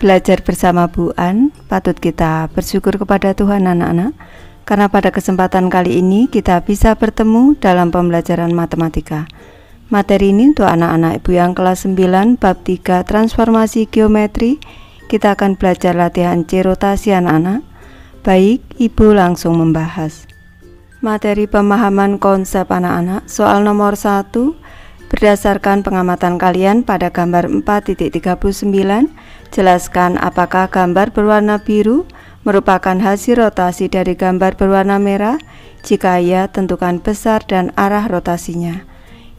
belajar bersama Bu An, patut kita bersyukur kepada Tuhan anak-anak, karena pada kesempatan kali ini kita bisa bertemu dalam pembelajaran matematika. Materi ini untuk anak-anak Ibu yang kelas 9 bab 3 transformasi geometri. Kita akan belajar latihan C rotasi anak-anak. Baik, Ibu langsung membahas. Materi pemahaman konsep anak-anak, soal nomor 1. Berdasarkan pengamatan kalian pada gambar 4.39, jelaskan apakah gambar berwarna biru merupakan hasil rotasi dari gambar berwarna merah. Jika iya, tentukan besar dan arah rotasinya.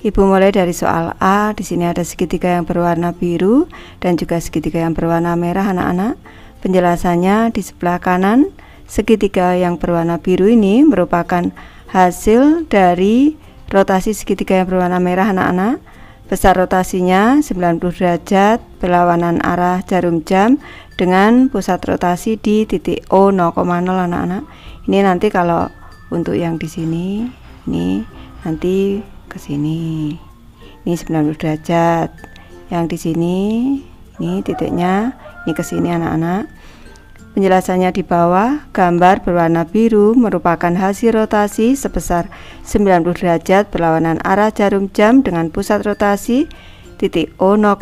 Ibu mulai dari soal A. Di sini ada segitiga yang berwarna biru dan juga segitiga yang berwarna merah anak-anak. Penjelasannya di sebelah kanan. Segitiga yang berwarna biru ini merupakan hasil dari rotasi segitiga yang berwarna merah anak-anak. Besar rotasinya 90 derajat berlawanan arah jarum jam dengan pusat rotasi di titik O 0,0 anak-anak. Ini nanti kalau untuk yang di sini, ini nanti ke sini. Ini 90 derajat. Yang di sini, ini titiknya, ini ke sini anak-anak. Penjelasannya di bawah, gambar berwarna biru merupakan hasil rotasi sebesar 90 derajat berlawanan arah jarum jam dengan pusat rotasi titik O 0,0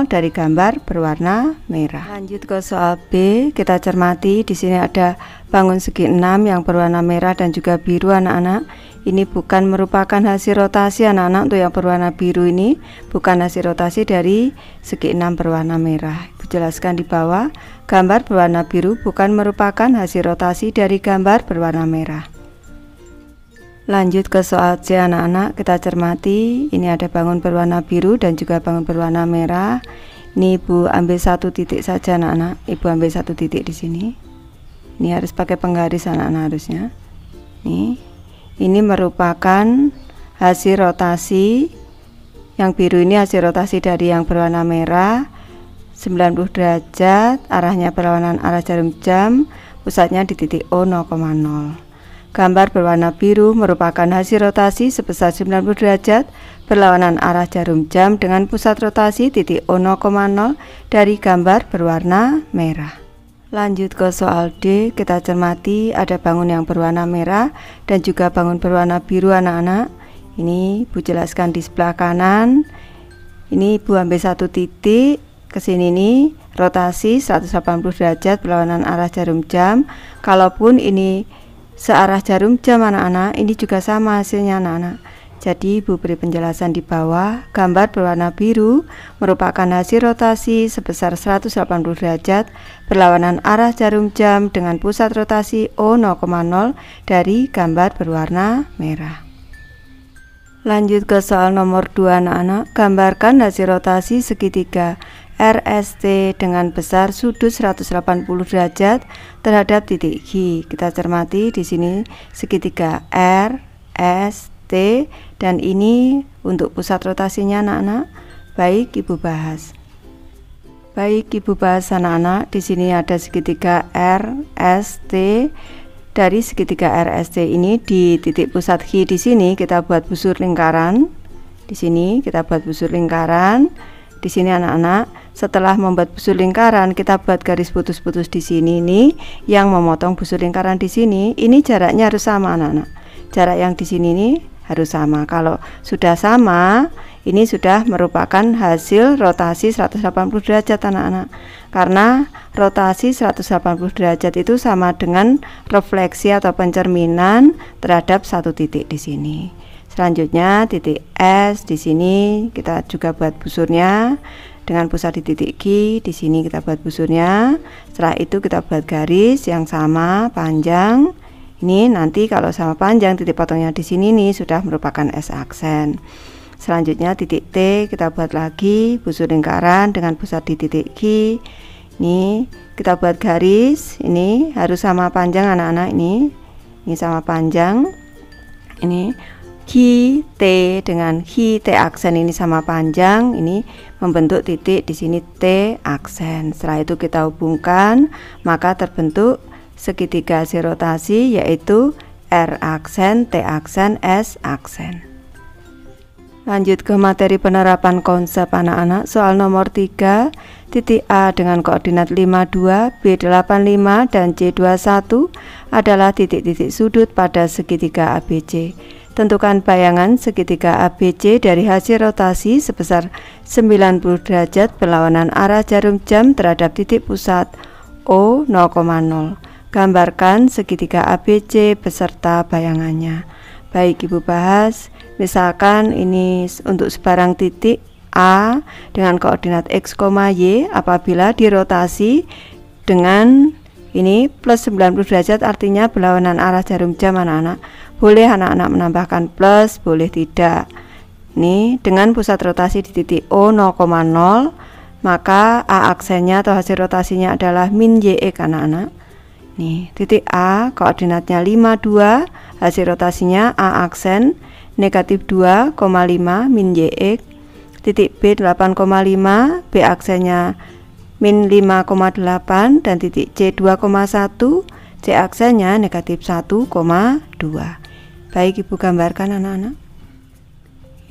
dari gambar berwarna merah. Lanjut ke soal B, kita cermati di sini ada bangun segi 6 yang berwarna merah dan juga biru anak-anak. Ini bukan merupakan hasil rotasi anak-anak. Untuk yang berwarna biru ini bukan hasil rotasi dari segi 6 berwarna merah. Ibu jelaskan di bawah, gambar berwarna biru bukan merupakan hasil rotasi dari gambar berwarna merah. Lanjut ke soal C anak-anak, kita cermati ini ada bangun berwarna biru dan juga bangun berwarna merah. Ini Ibu ambil satu titik saja anak-anak. Ibu ambil satu titik di sini. Ini harus pakai penggaris anak-anak harusnya. Ini merupakan hasil rotasi. Yang biru ini hasil rotasi dari yang berwarna merah 90 derajat, arahnya berlawanan arah jarum jam, pusatnya di titik O 0,0. Gambar berwarna biru merupakan hasil rotasi sebesar 90 derajat berlawanan arah jarum jam dengan pusat rotasi titik O 0,0 dari gambar berwarna merah. Lanjut ke soal D, kita cermati ada bangun yang berwarna merah dan juga bangun berwarna biru anak-anak. Ini Ibu jelaskan di sebelah kanan. Ini Ibu ambil satu titik ke sini nih, rotasi 180 derajat berlawanan arah jarum jam. Kalaupun ini searah jarum jam anak-anak, ini juga sama hasilnya anak-anak. Jadi Ibu beri penjelasan di bawah, gambar berwarna biru merupakan hasil rotasi sebesar 180 derajat berlawanan arah jarum jam dengan pusat rotasi O 0,0 dari gambar berwarna merah. Lanjut ke soal nomor 2 anak-anak, gambarkan hasil rotasi segitiga RST dengan besar sudut 180 derajat terhadap titik G. Kita cermati di sini segitiga R, S, T, dan ini untuk pusat rotasinya anak-anak. Baik, Ibu bahas. Baik, Ibu bahas anak-anak. Di sini ada segitiga R, S, T. Dari segitiga RST ini di titik pusat G di sini kita buat busur lingkaran. Di sini kita buat busur lingkaran. Di sini anak-anak, setelah membuat busur lingkaran kita buat garis putus-putus di sini nih yang memotong busur lingkaran di sini. Ini jaraknya harus sama anak-anak. Jarak yang di sini nih harus sama. Kalau sudah sama, ini sudah merupakan hasil rotasi 180 derajat anak-anak. Karena rotasi 180 derajat itu sama dengan refleksi atau pencerminan terhadap satu titik di sini. Selanjutnya titik S di sini kita juga buat busurnya dengan pusat di titik G. Di sini kita buat busurnya. Setelah itu kita buat garis yang sama panjang. Ini nanti kalau sama panjang titik potongnya di sini nih sudah merupakan S aksen. Selanjutnya titik T kita buat lagi busur lingkaran dengan pusat di titik G. Ini kita buat garis. Ini harus sama panjang anak-anak ini. Ini sama panjang. Ini G, T dengan G, T aksen ini sama panjang. Ini membentuk titik di sini T aksen. Setelah itu kita hubungkan, maka terbentuk segitiga hasil rotasi yaitu R aksen, T aksen, S aksen. Lanjut ke materi penerapan konsep anak-anak. Soal nomor 3, titik A dengan koordinat 52, B 85, dan C 21 adalah titik-titik sudut pada segitiga ABC. Tentukan bayangan segitiga ABC dari hasil rotasi sebesar 90 derajat berlawanan arah jarum jam terhadap titik pusat O 0,0. Gambarkan segitiga ABC beserta bayangannya. Baik, Ibu bahas. Misalkan ini untuk sebarang titik A dengan koordinat X, Y apabila dirotasi dengan ini plus 90 derajat artinya berlawanan arah jarum jam anak-anak. Boleh anak-anak menambahkan plus, boleh tidak. Ini dengan pusat rotasi di titik O 0,0, maka A aksennya atau hasil rotasinya adalah min YX anak-anak. Nih, titik A koordinatnya 52, hasil rotasinya A aksen negatif 2,5 min YX. Titik B 8,5, B aksennya min 5,8, dan titik C 2,1, C aksennya negatif 1,2. Baik, Ibu gambarkan anak-anak.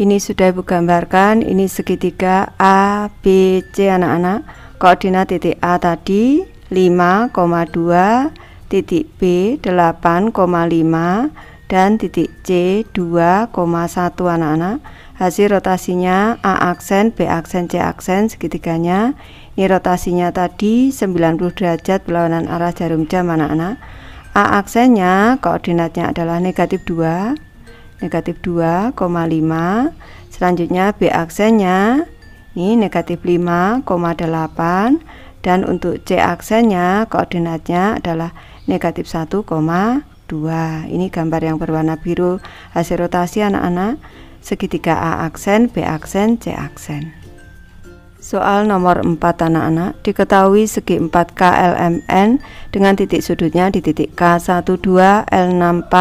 Ini sudah Ibu gambarkan, ini segitiga A, B, C anak-anak. Koordinat titik A tadi 5,2, titik B 8,5, dan titik C 2,1 anak-anak. Hasil rotasinya A aksen, B aksen, C aksen segitiganya. Ini rotasinya tadi 90 derajat berlawanan arah jarum jam anak-anak. A aksennya koordinatnya adalah negatif 2, negatif 2,5. Selanjutnya B aksennya ini negatif 5,8, dan untuk C aksennya koordinatnya adalah negatif 1,2. Ini gambar yang berwarna biru hasil rotasi anak-anak. Segitiga A aksen, B aksen, C aksen. Soal nomor 4 anak-anak. Diketahui segi 4K LMN dengan titik sudutnya di titik K12, L64,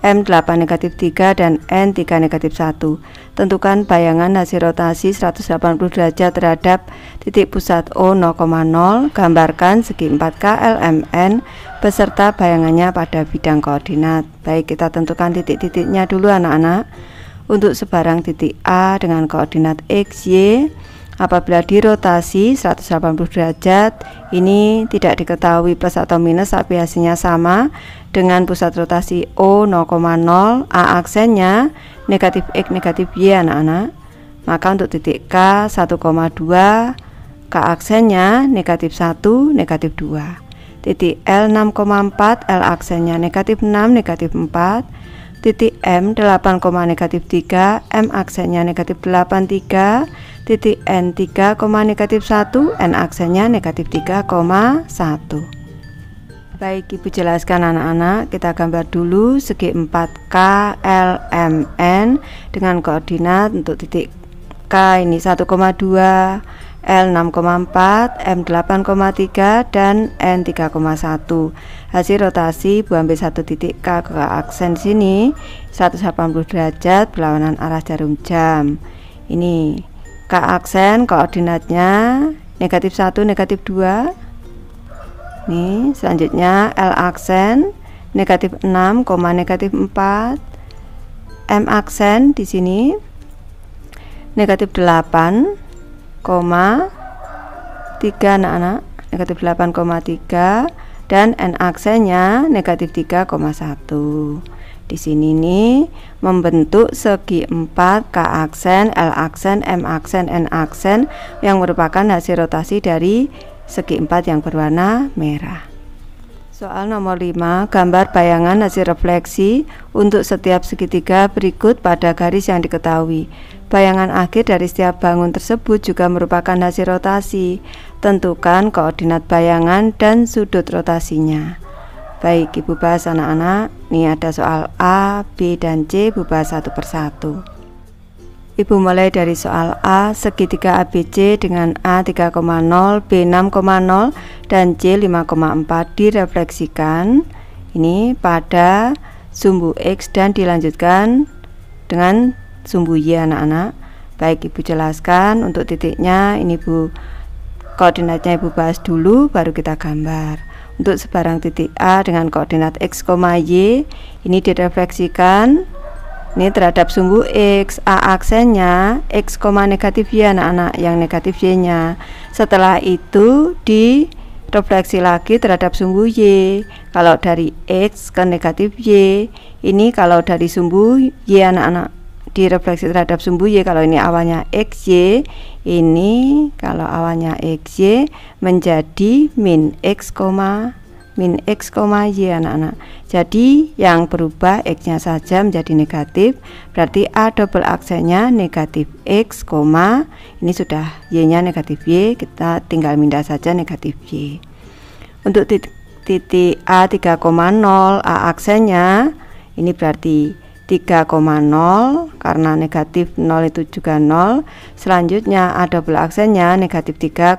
M8 negatif 3, dan N3 negatif 1. Tentukan bayangan hasil rotasi 180 derajat terhadap titik pusat O 0,0. Gambarkan segi 4K LMN beserta bayangannya pada bidang koordinat. Baik, kita tentukan titik-titiknya dulu anak-anak. Untuk sebarang titik A dengan koordinat X, Y, apabila dirotasi 180 derajat, ini tidak diketahui plus atau minus tapi hasilnya sama dengan pusat rotasi O 0,0. A aksennya negatif X negatif Y anak-anak. Maka untuk titik K 1,2, K aksennya negatif 1 negatif 2. Titik L 6,4, L aksennya negatif 6 negatif 4. Titik M 8, negatif 3, M aksennya negatif 8, 3. Titik N 3, negatif 1, N aksennya negatif 3,1. Baik, Ibu jelaskan anak-anak. Kita gambar dulu segi 4K LMN dengan koordinat untuk titik K ini 1,2, L 6,4, M 8,3, dan N 3,1. Hasil rotasi Bu ambil satu titik K ke aksen sini 180 derajat berlawanan arah jarum jam. Ini K aksen koordinatnya negatif 1 negatif 2. Nih, selanjutnya L aksen negatif 6, negatif 4. M aksen di sini negatif 8, 3 anak-anak, negatif 8,3, dan N aksennya negatif 3,1. Di sini nih membentuk segi 4 K aksen, L aksen, M aksen, N aksen yang merupakan hasil rotasi dari segi 4 yang berwarna merah. Soal nomor 5, gambar bayangan hasil refleksi untuk setiap segitiga berikut pada garis yang diketahui. Bayangan akhir dari setiap bangun tersebut juga merupakan hasil rotasi. Tentukan koordinat bayangan dan sudut rotasinya. Baik, Ibu bahas anak-anak. Ini ada soal A, B, dan C. Ibu bahas satu persatu. Ibu mulai dari soal A. Segitiga ABC dengan A 3,0, B 6,0, dan C 5,4 direfleksikan ini pada sumbu X dan dilanjutkan dengan sumbu Y anak-anak. Baik, Ibu jelaskan untuk titiknya. Ini Bu koordinatnya Ibu bahas dulu baru kita gambar. Untuk sebarang titik A dengan koordinat X, Y ini direfleksikan Ini terhadap sumbu X, A aksennya X, negatif Y anak-anak, yang negatif Y nya. Setelah itu direfleksi lagi terhadap sumbu Y. Kalau dari X ke negatif Y, ini kalau dari sumbu Y anak-anak, direfleksi terhadap sumbu Y. Kalau ini awalnya XY, ini kalau awalnya XY menjadi min X, Y anak-anak. Jadi yang berubah X nya saja menjadi negatif, berarti A double aksennya negatif X, ini sudah Y nya negatif Y, kita tinggal pindah saja negatif Y. Untuk titik A 3,0, A aksennya ini berarti 3,0, karena negatif 0 itu juga 0. Selanjutnya A double aksennya negatif 3,0.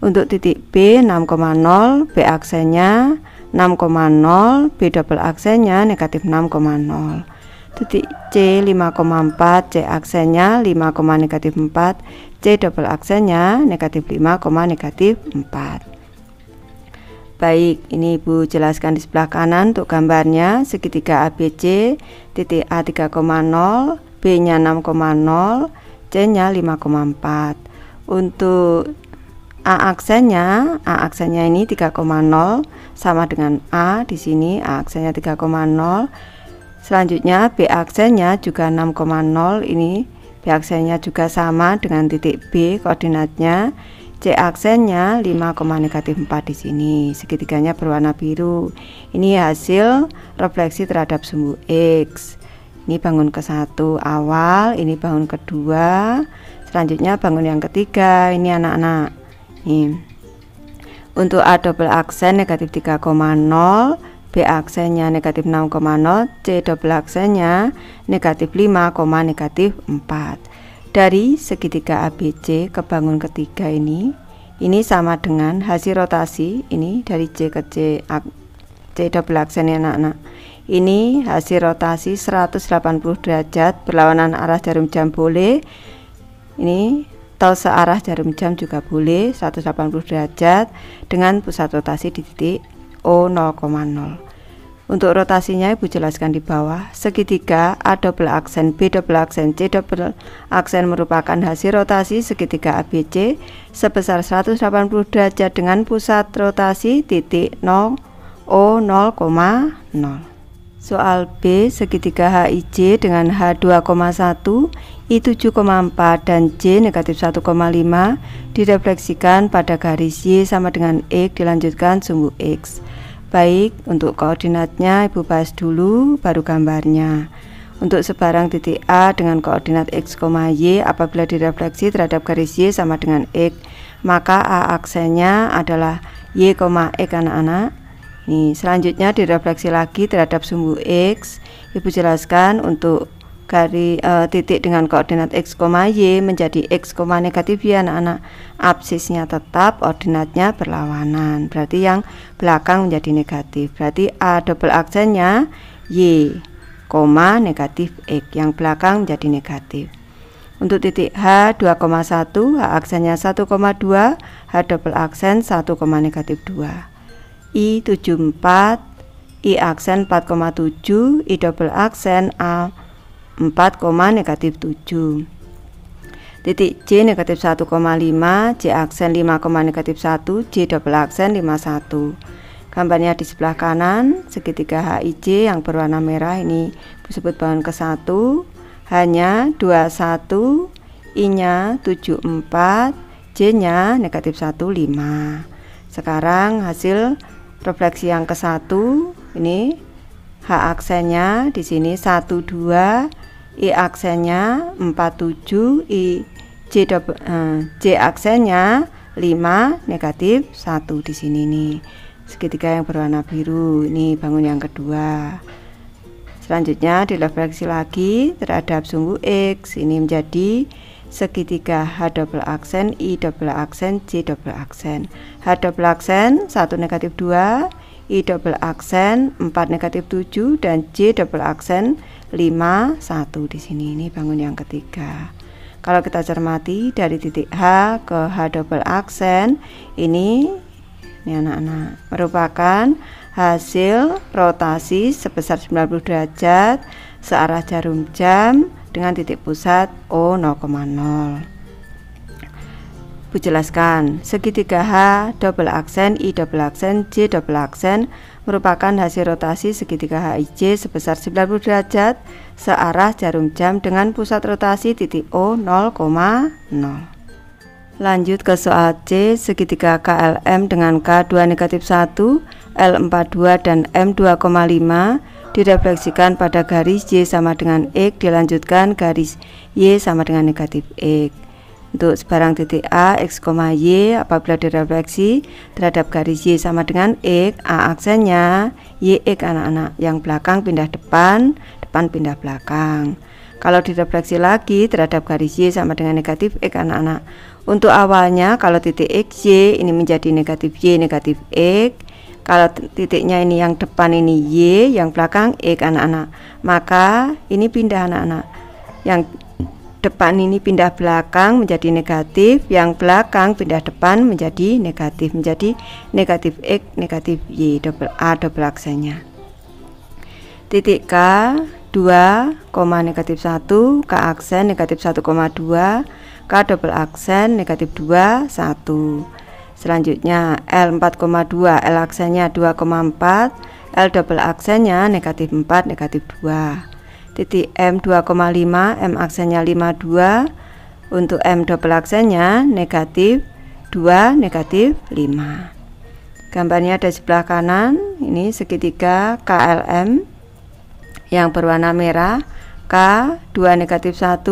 Untuk titik B 6,0, B aksennya 6,0, B double aksennya negatif 6,0. Titik C 5,4, C aksennya 5, negatif 4, C double aksennya negatif 5, negatif 4. Baik, ini Ibu jelaskan di sebelah kanan untuk gambarnya. Segitiga ABC, titik A 3,0, B nya 6,0, C nya 5,4. Untuk A aksennya ini 3,0 sama dengan A di sini, A aksennya 3,0. Selanjutnya B aksennya juga 6,0, ini B aksennya juga sama dengan titik B koordinatnya. C aksennya 5, negatif 4 di sini. Segitiganya berwarna biru. Ini hasil refleksi terhadap sumbu X. Ini bangun ke-1 awal, ini bangun kedua, selanjutnya bangun yang ketiga. Ini anak-anak. Untuk A double aksen negatif 3,0, B aksennya negatif 6,0, C double aksennya negatif 5, negatif 4. Dari segitiga ABC ke bangun ketiga ini sama dengan hasil rotasi ini dari C ke C, C double aksen ya anak-anak. Ini hasil rotasi 180 derajat berlawanan arah jarum jam boleh. Ini atau searah jarum jam juga boleh, 180 derajat dengan pusat rotasi di titik O 0,0. Untuk rotasinya Ibu jelaskan di bawah. Segitiga A double aksen, B double aksen, C double aksen merupakan hasil rotasi segitiga ABC sebesar 180 derajat dengan pusat rotasi titik O 0,0. Soal B, segitiga HIJ dengan H2,1, I7,4 dan J negatif 1,5 direfleksikan pada garis Y sama dengan X dilanjutkan sumbu X. Baik, untuk koordinatnya Ibu bahas dulu, baru gambarnya. Untuk sebarang titik A dengan koordinat X, Y apabila direfleksi terhadap garis Y sama dengan X, maka A aksennya adalah Y, X anak-anak. Nih, selanjutnya direfleksi lagi terhadap sumbu X. Ibu jelaskan untuk garis titik dengan koordinat X, Y menjadi X, negatif Y anak-anak. Absisnya tetap, ordinatnya berlawanan. Berarti yang belakang menjadi negatif. Berarti A double aksennya Y, negatif X. Yang belakang menjadi negatif. Untuk titik H 2,1, H aksennya 1,2, H double aksen 1, negatif 2. I 74, I aksen 4,7, I double aksen A 4, negatif 7. Titik J negatif 1,5, J aksen 5, negatif 1, J double aksen 51. Gambarnya di sebelah kanan, segitiga HIJ yang berwarna merah ini disebut bangun ke-1, hanya 21, I nya 74, J nya negatif 1, 5. Sekarang hasil refleksi yang ke-1 ini H aksennya di sini 1, 2, I aksennya 4, 7, J aksennya 5, negatif 1 di sini nih. Segitiga yang berwarna biru ini bangun yang kedua. Selanjutnya direfleksi lagi terhadap sumbu X, ini menjadi segitiga H double aksen, I double aksen, J double aksen. H double aksen 1, negatif 2, I double aksen 4, negatif 7 dan J double aksen 5, 1 di sini. Ini bangun yang ketiga. Kalau kita cermati dari titik H ke H double aksen ini anak-anak merupakan hasil rotasi sebesar 90 derajat searah jarum jam dengan titik pusat O 0,0. Bu jelaskan, segitiga H double aksen, I double aksen, J double aksen merupakan hasil rotasi segitiga HIJ sebesar 90 derajat searah jarum jam dengan pusat rotasi titik O 0,0. Lanjut ke soal C, segitiga KLM dengan K2 negatif 1, L42 dan M2,5 direfleksikan pada garis Y sama dengan X, dilanjutkan garis Y sama dengan negatif X. Untuk sebarang titik A, X, Y apabila direfleksi terhadap garis Y sama dengan X, A aksennya YX anak-anak, yang belakang pindah depan, depan pindah belakang. Kalau direfleksi lagi terhadap garis Y sama dengan negatif X anak-anak, untuk awalnya kalau titik XY ini menjadi negatif Y negatif X, kalau titiknya ini yang depan ini Y, yang belakang X anak-anak, maka ini pindah anak-anak, yang depan ini pindah belakang menjadi negatif, yang belakang pindah depan menjadi negatif X negatif Y, double A double aksennya. Titik K 2, negatif 1, K aksen negatif 1,2, K double aksen negatif 2, 1. Selanjutnya L 4,2, L aksennya 2,4, L double aksennya negatif 4, negatif 2. Titik M 2,5, M aksennya 52, untuk M double aksennya negatif 2, negatif 5. Gambarnya ada sebelah kanan, ini segitiga KLM yang berwarna merah, K 2 negatif 1,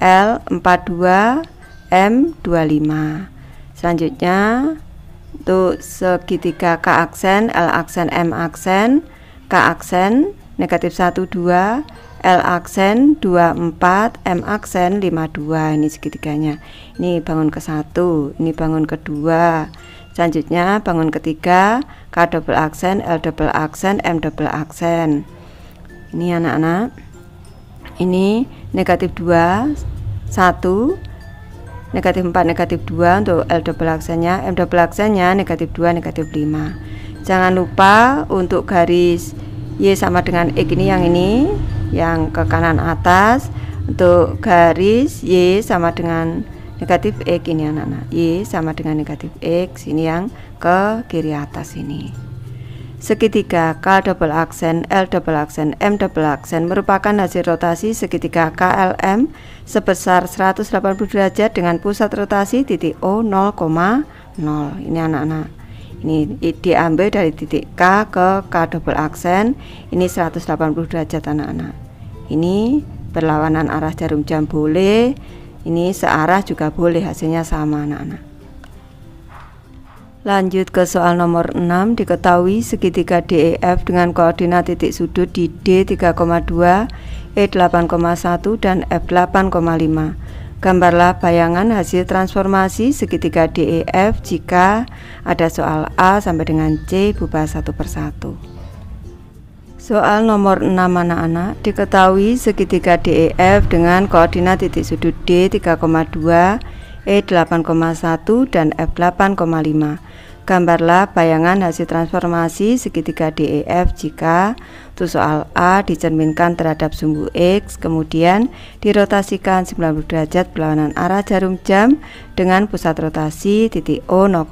L 42, M 25. Selanjutnya untuk segitiga K aksen, L aksen, M aksen, K aksen negatif 1, 2, L aksen 24, M aksen 52. Ini segitiganya. Ini bangun ke 1, ini bangun kedua. Selanjutnya bangun ketiga, K double aksen, L double aksen, M double aksen. Ini anak-anak, ini negatif 2, 1, negatif 4, negatif 2 untuk L double aksennya, M double aksennya negatif 2, negatif 5. Jangan lupa untuk garis Y sama dengan X ini yang ke kanan atas, untuk garis Y sama dengan negatif X ini anak-anak, Y sama dengan negatif X ini yang ke kiri atas ini. Segitiga K double aksen, L double aksen, M double aksen merupakan hasil rotasi segitiga KLM sebesar 180 derajat dengan pusat rotasi titik O 0,0. Ini anak-anak, ini diambil dari titik K ke K double aksen, ini 180 derajat anak-anak. Ini berlawanan arah jarum jam boleh, ini searah juga boleh, hasilnya sama anak-anak. Lanjut ke soal nomor 6, diketahui segitiga DEF dengan koordinat titik sudut di D 3,2, E 8,1 dan F 8,5. Gambarlah bayangan hasil transformasi segitiga DEF jika ada soal A sampai dengan C, Bu bahas satu persatu. Soal nomor 6 anak-anak, diketahui segitiga DEF dengan koordinat titik sudut D 3,2, E 8,1 dan F 8,5. Gambarlah bayangan hasil transformasi segitiga DEF jika untuk soal A dicerminkan terhadap sumbu X, kemudian dirotasikan 90 derajat berlawanan arah jarum jam dengan pusat rotasi titik O 0,0.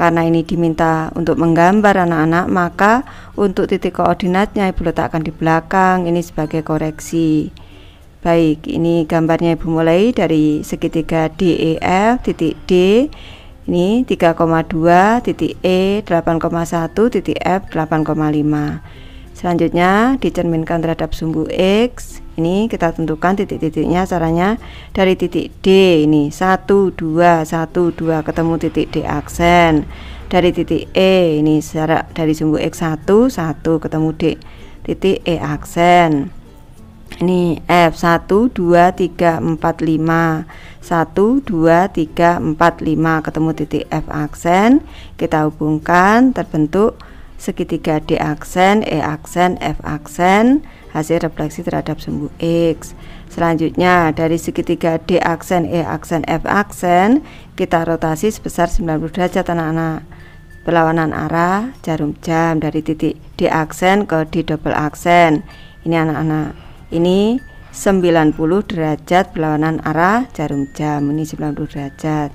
Karena ini diminta untuk menggambar anak-anak, maka untuk titik koordinatnya Ibu letakkan di belakang, ini sebagai koreksi. Baik, ini gambarnya Ibu mulai dari segitiga DEF titik D, ini 3,2, titik E 8,1, titik F 8,5. Selanjutnya dicerminkan terhadap sumbu X, ini kita tentukan titik-titiknya, caranya dari titik D, ini 1, 2, 1, 2 ketemu titik D aksen. Dari titik E, ini dari sumbu X1, 1 ketemu D titik E aksen. Ini F 1, 2, 3, 4, 5, 1, 2, 3, 4, 5 ketemu titik F aksen, kita hubungkan terbentuk segitiga D aksen, E aksen, F aksen, hasil refleksi terhadap sumbu X. Selanjutnya dari segitiga D aksen, E aksen, F aksen kita rotasi sebesar 90 derajat anak-anak. berlawanan arah jarum jam dari titik D aksen ke D double aksen. Ini anak-anak, ini 90 derajat berlawanan arah jarum jam. Ini 90 derajat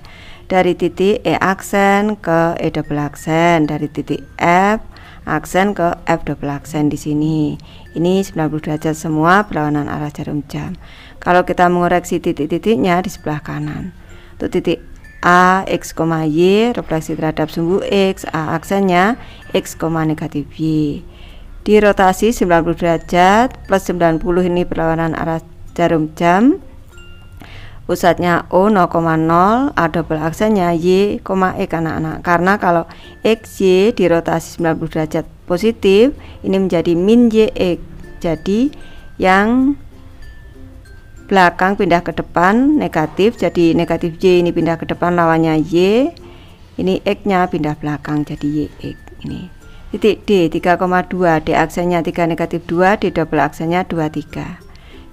dari titik E aksen ke E double aksen, dari titik F aksen ke F double aksen. Di sini ini 90 derajat semua berlawanan arah jarum jam. Kalau kita mengoreksi titik-titiknya di sebelah kanan, untuk titik A, X, Y, refleksi terhadap sumbu X, A aksennya X, negatif Y. Dirotasi 90 derajat plus 90 ini berlawanan arah jarum jam. Pusatnya O 0,0, A double aksennya Y, E anak-anak. Karena kalau X, Y dirotasi 90 derajat positif, ini menjadi min Y, X. Jadi yang belakang pindah ke depan negatif, jadi negatif Y ini pindah ke depan lawannya Y, ini X nya pindah belakang jadi Y X. Ini titik D 3,2, D aksennya 3 negatif 2, D double aksennya 23.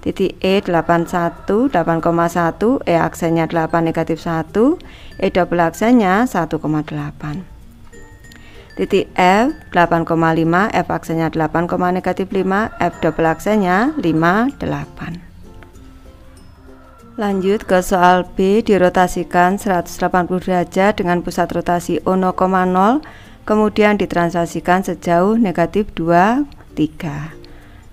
Titik E 81, 8,1, E aksennya 8 negatif 1, E double aksennya 1,8. Titik F 8,5, F aksennya 8, negatif 5, F double aksennya 5, 8. Lanjut ke soal B, dirotasikan 180 derajat dengan pusat rotasi O 0,0, kemudian ditranslasikan sejauh negatif 2, 3.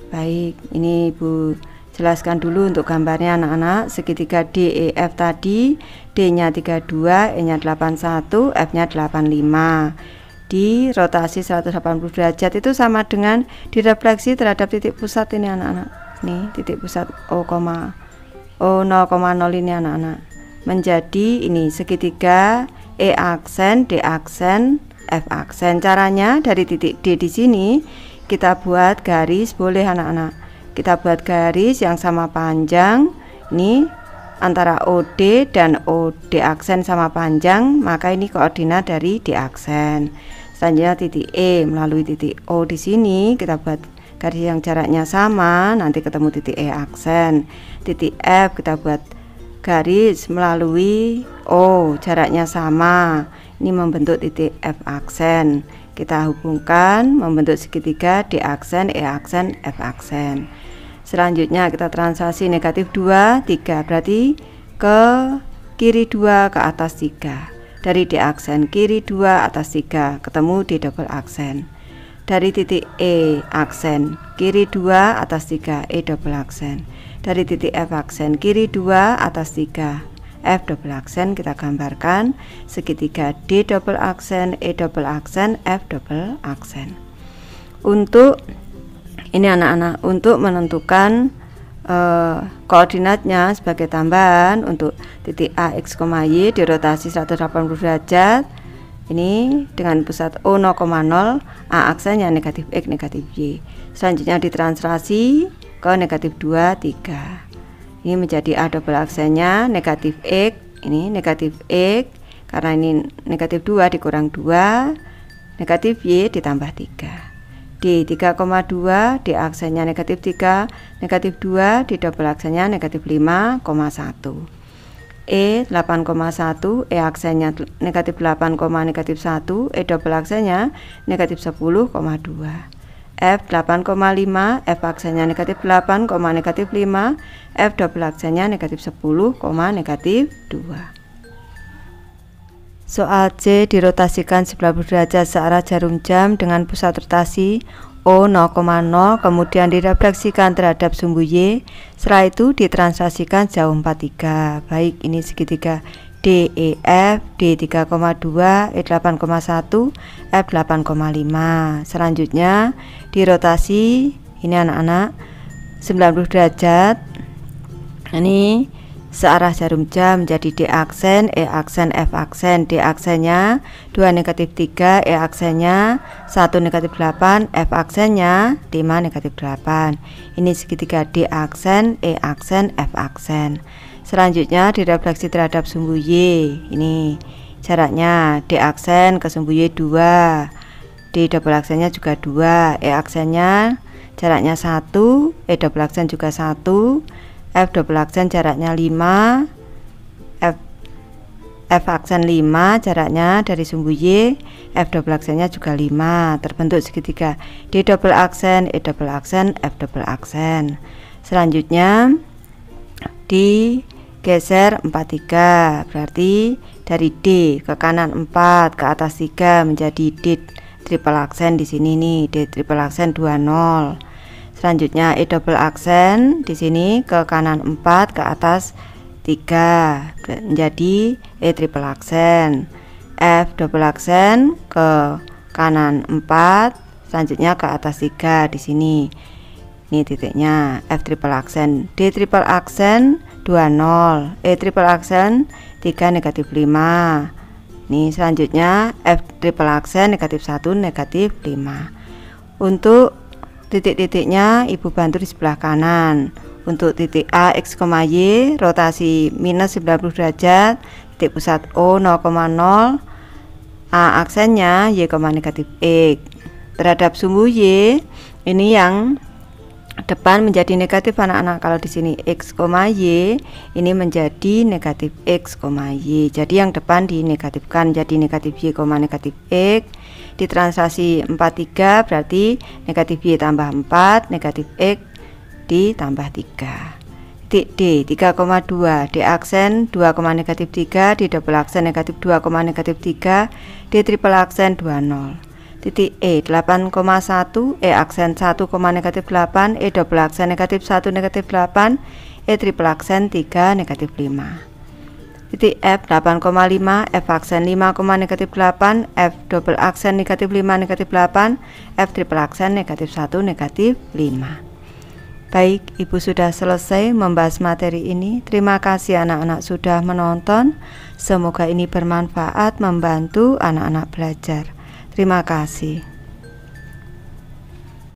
Baik, ini Ibu jelaskan dulu untuk gambarnya anak-anak. Segitiga DEF tadi, D-nya 32, E-nya 81, F-nya 85. Di rotasi 180 derajat itu sama dengan direfleksi terhadap titik pusat ini anak-anak. Nih, titik pusat O 0,0 ini anak-anak menjadi ini segitiga E aksen, D aksen, F aksen. Caranya dari titik D di sini kita buat garis, boleh anak-anak. Kita buat garis yang sama panjang. Ini antara OD dan OD aksen sama panjang, maka ini koordinat dari D aksen. Selanjutnya titik E melalui titik O di sini kita buat garis yang jaraknya sama, nanti ketemu titik E aksen. Titik F kita buat garis melalui O, jaraknya sama, ini membentuk titik F aksen. Kita hubungkan membentuk segitiga D aksen, E aksen, F aksen. Selanjutnya kita translasi negatif 2, 3, berarti ke kiri 2 ke atas 3. Dari D aksen kiri 2 atas 3 ketemu D double aksen. Dari titik E aksen kiri 2 atas 3, E double aksen. Dari titik F aksen kiri 2 atas 3, F double aksen. Kita gambarkan segitiga D double aksen, E double aksen, F double aksen. Untuk ini anak-anak, untuk menentukan koordinatnya sebagai tambahan untuk titik A, X, Y dirotasi 180 derajat. Ini dengan pusat O 0,0, A aksennya negatif X, negatif Y. Selanjutnya ditranslasi ke negatif 2, 3. Ini menjadi A double aksennya negatif X, ini negatif X, karena ini negatif 2 dikurang 2, negatif Y ditambah 3. D 3,2, D aksennya negatif 3, negatif 2, D double aksennya negatif 5,1. E 8,1, E aksennya negatif 8, negatif 1, E double aksennya negatif 10,2. F 8,5, F aksennya negatif 8, negatif 5, F double aksennya negatif 10, negatif 2. Soal C, dirotasikan 90 derajat searah jarum jam dengan pusat rotasi O 0,0, kemudian direfleksikan terhadap sumbu Y. Setelah itu ditranslasikan jauh 43. Baik, ini segitiga DEF, D 3,2, E 8,1, F 8,5. Selanjutnya dirotasi ini anak-anak 90 derajat. Ini searah jarum jam jadi D aksen, E aksen, F aksen. D aksennya 2 negatif 3, E aksennya 1 negatif 8, F aksennya 5 negatif 8. Ini segitiga D aksen, E aksen, F aksen. Selanjutnya direfleksi terhadap sumbu Y. Ini jaraknya D aksen ke sumbu Y 2, D double aksennya juga 2, E aksennya jaraknya 1, E double aksen juga 1, F double aksen jaraknya 5, F F aksen 5 jaraknya dari sumbu Y, F double aksennya juga 5, terbentuk segitiga D double aksen, E double aksen, F double aksen. Selanjutnya digeser 4 3, berarti dari D ke kanan 4 ke atas 3 menjadi D triple aksen di sini nih, D triple aksen 20. Selanjutnya E double aksen di sini ke kanan 4 ke atas 3 menjadi E triple aksen. F double aksen ke kanan 4, selanjutnya ke atas 3 di sini. Ini titiknya F triple aksen. D triple aksen 20, E triple aksen 3 negatif 5. Nih selanjutnya F triple aksen negatif 1 negatif 5. Untuk titik-titiknya Ibu bantu di sebelah kanan. Untuk titik A X, Y rotasi minus 90 derajat, titik pusat O 0,0, A aksennya Y, negatif X. Terhadap sumbu Y ini yang depan menjadi negatif anak-anak. Kalau di sini X, Y ini menjadi negatif X, Y. Jadi yang depan dinegatifkan jadi negatif Y, negatif X. Ditranslasi 4 3 berarti negatif Y tambah 4 negatif X ditambah 3. Titik D 3,2, D aksen 2, negatif 3, D double aksen negatif 2, negatif 3, D triple aksen 20. Titik E 8,1, E aksen 1, negatif 8, E double aksen negatif 1, negatif 8, E triple aksen 3, negatif 5. Titik F 8,5, F aksen 5, negatif 8, F double aksen negatif 5, negatif 8, F triple aksen negatif 1, negatif 5. Baik, Ibu sudah selesai membahas materi ini. Terima kasih anak-anak sudah menonton. Semoga ini bermanfaat membantu anak-anak belajar. Terima kasih.